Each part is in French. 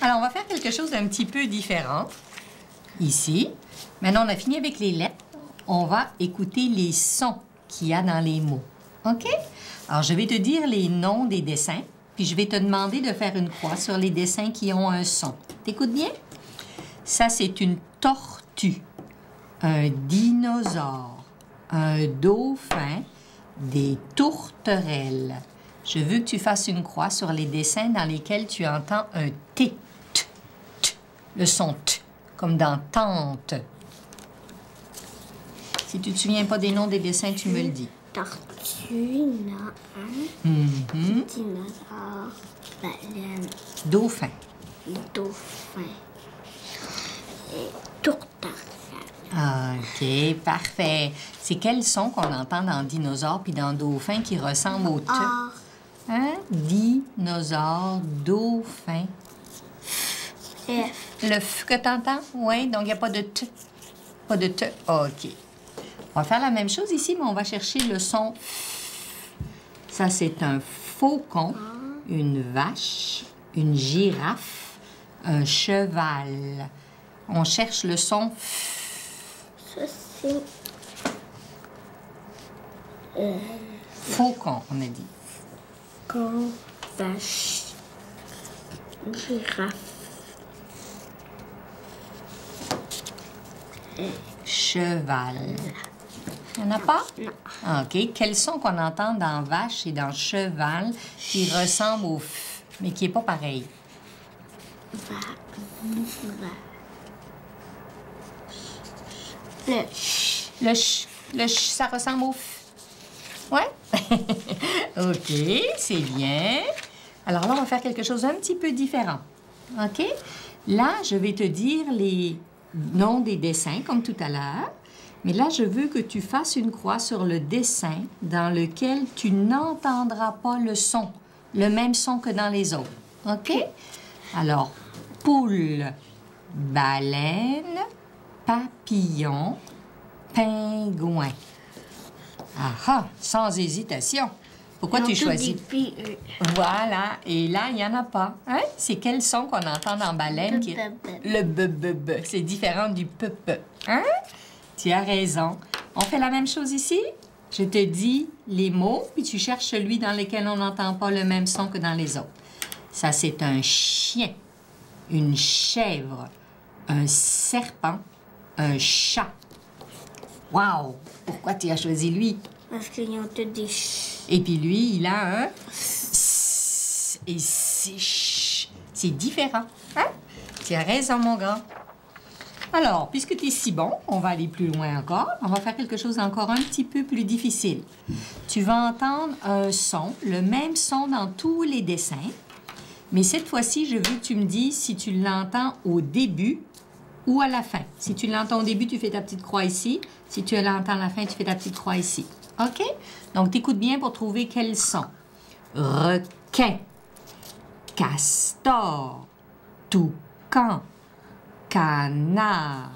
Alors, on va faire quelque chose d'un petit peu différent. Ici. Maintenant, on a fini avec les lettres. On va écouter les sons qu'il y a dans les mots. OK? Alors, je vais te dire les noms des dessins, puis je vais te demander de faire une croix sur les dessins qui ont un son. T'écoutes bien? Ça, c'est une tortue, un dinosaure, un dauphin, des tourterelles. Je veux que tu fasses une croix sur les dessins dans lesquels tu entends un T, t, t, le son T, comme dans tante. Si tu ne te souviens pas des noms des dessins, tu me le dis. Tortue, nain, dinosaure, baleine, Dauphin. dauphin et tourterelle. OK, parfait. C'est quel son qu'on entend dans dinosaure puis dans dauphin qui ressemble au T? Or, Hein? Dinosaure, dauphin. F, Le F que tu entends? Oui, donc il n'y a pas de T. Pas de T. OK. On va faire la même chose ici, mais on va chercher le son F. Ça, c'est un faucon, une vache, une girafe, un cheval. On cherche le son F. ça c'est Faucon, on a dit. con, vache, girafe, Cheval. Il n'y en a pas? non, OK. Quels sons qu'on entend dans vache et dans cheval qui ressemblent au F, mais qui n'est pas pareil? va, le ch, Le ch, ça ressemble au F. Ouais? OK, c'est bien. Alors là, on va faire quelque chose d'un petit peu différent. OK? Là, je vais te dire les noms des dessins, comme tout à l'heure. Mais là, je veux que tu fasses une croix sur le dessin dans lequel tu n'entendras pas le son, le même son que dans les autres. OK? Alors, poule, baleine, papillon, pingouin. Ah ah, sans hésitation. Pourquoi tu choisis? Voilà. Et là, il n'y en a pas. Hein? C'est quel son qu'on entend dans baleine? Qui est... Le b. C'est différent du p. Hein? Tu as raison. On fait la même chose ici? Je te dis les mots, puis tu cherches celui dans lequel on n'entend pas le même son que dans les autres. Ça, c'est un chien, une chèvre, un serpent, un chat. Wow! Pourquoi tu as choisi lui? Parce qu'ils ont tous des ch. Et puis lui, il a un s et c'est ch. C'est différent. Hein? Tu as raison, mon grand. Alors, puisque tu es si bon, on va aller plus loin encore. On va faire quelque chose d'encore un petit peu plus difficile. Tu vas entendre un son, le même son dans tous les dessins. Mais cette fois-ci, je veux que tu me dises si tu l'entends au début ou à la fin. Si tu l'entends au début, tu fais ta petite croix ici. Si tu l'entends à la fin, tu fais ta petite croix ici. OK? Donc, t'écoutes bien pour trouver quel son. Requin, castor, toucan, canard.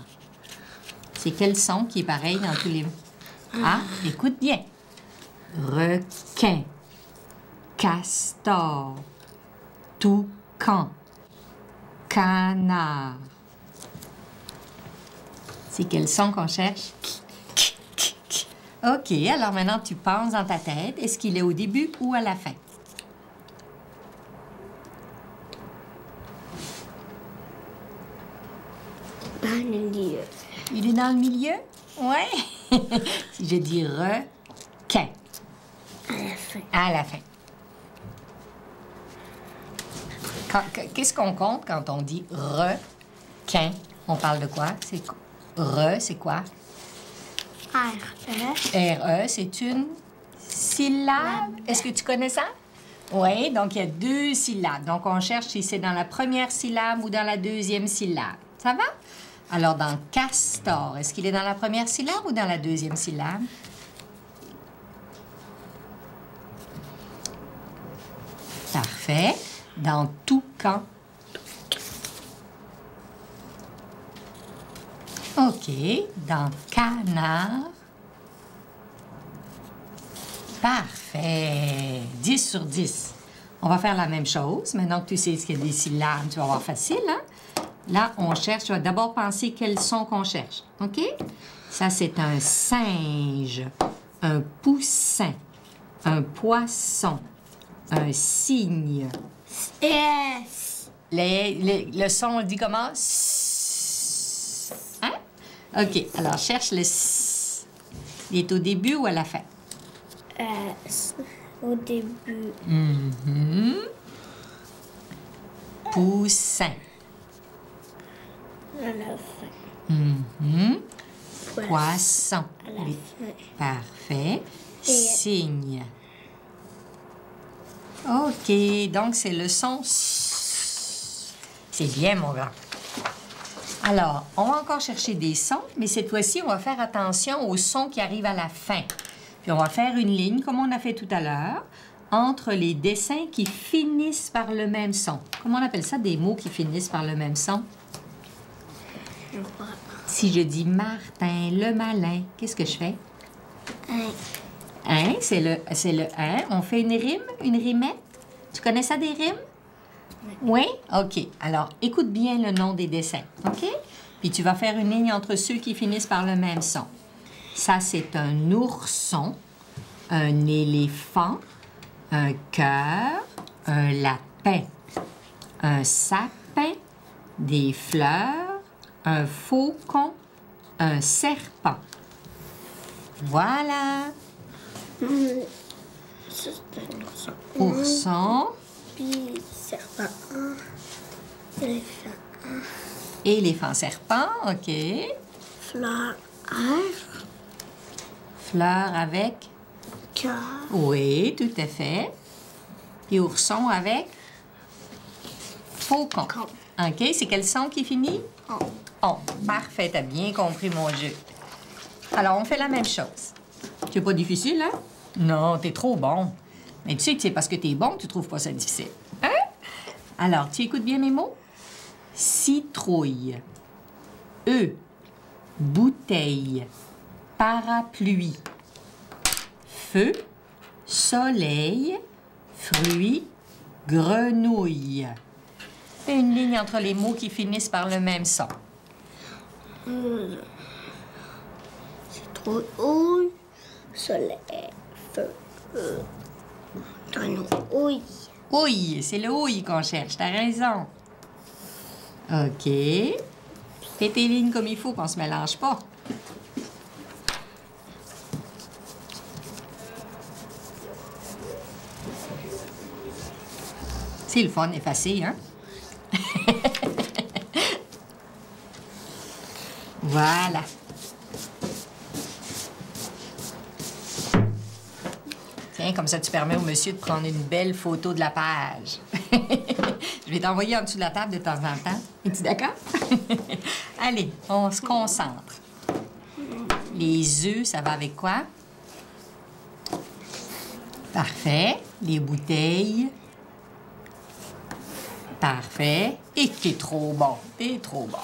C'est quel son qui est pareil dans tous les... Ah, écoute bien. Requin, castor, toucan, canard. C'est quel son qu'on cherche? OK, alors maintenant, tu penses dans ta tête. Est-ce qu'il est au début ou à la fin? Dans le milieu. Il est dans le milieu? Oui. Si je dis requin. À la fin. À la fin. Qu'est-ce qu'on compte quand on dit requin? On parle de quoi? C'est re, c'est quoi? R-E. R-E, c'est une syllabe. Est-ce que tu connais ça? Oui, donc il y a 2 syllabes. Donc on cherche si c'est dans la première syllabe ou dans la deuxième syllabe. Ça va? Alors dans castor, est-ce qu'il est dans la première syllabe ou dans la deuxième syllabe? Parfait. Dans toucan. OK. Dans canard. Parfait. 10 sur 10. On va faire la même chose. Maintenant que tu sais ce qu'il y a des syllabes, tu vas voir facile, hein? Là, on cherche. Tu vas d'abord penser quel son qu'on cherche. OK? Ça, c'est un singe, un poussin, un poisson, un cygne. S. Le son, on le dit comment? S. Hein? OK. Alors, cherche le S. Il est au début ou à la fin? S. Au début. Poussin. À la fin. Poisson. À la fin. Parfait. Et- Cygne. OK. Donc, c'est le son S. C'est bien, mon grand. Alors, on va encore chercher des sons, mais cette fois-ci, on va faire attention aux sons qui arrivent à la fin. Puis, on va faire une ligne, comme on a fait tout à l'heure, entre les dessins qui finissent par le même son. Comment on appelle ça, des mots qui finissent par le même son? Je vois. Si je dis Martin le malin, qu'est-ce que je fais? Hein, c'est le hein. On fait une rime, une rimette. Tu connais ça, des rimes? Oui? OK. Alors, écoute bien le nom des dessins, OK? Puis tu vas faire une ligne entre ceux qui finissent par le même son. Ça, c'est un ourson, un éléphant, un cœur, un lapin, un sapin, des fleurs, un faucon, un serpent. Voilà. Ça, c'est un ourson. Ourson, Puis serpent 1. Éléphant 1. éléphant, serpent, OK. Fleur 1. Fleur avec... Cœur. Oui, tout à fait. Puis ourson avec... Faucon. Faucon. OK, c'est quel son qui finit? On. Oh, parfait, t'as bien compris mon jeu. Alors, on fait la même chose. C'est pas difficile, hein? Non, t'es trop bon. Mais tu sais que c'est parce que t'es bon que tu trouves pas ça difficile. Hein? Alors, tu écoutes bien mes mots? Citrouille, bouteille, parapluie, feu, soleil, fruit, grenouille. Fais une ligne entre les mots qui finissent par le même son. Citrouille. Soleil. Feu. Grenouille. Ouille, c'est le ouille qu'on cherche, t'as raison. OK. Fais tes lignes comme il faut, qu'on se mélange pas. C'est le fun, effacé, hein? Voilà. Tiens, comme ça, tu permets au monsieur de prendre une belle photo de la page. Je vais t'envoyer en dessous de la table de temps en temps. Es-tu d'accord? Allez, on se concentre. Les œufs, ça va avec quoi? Parfait. Les bouteilles. Parfait. Et t'es trop bon. T'es trop bon.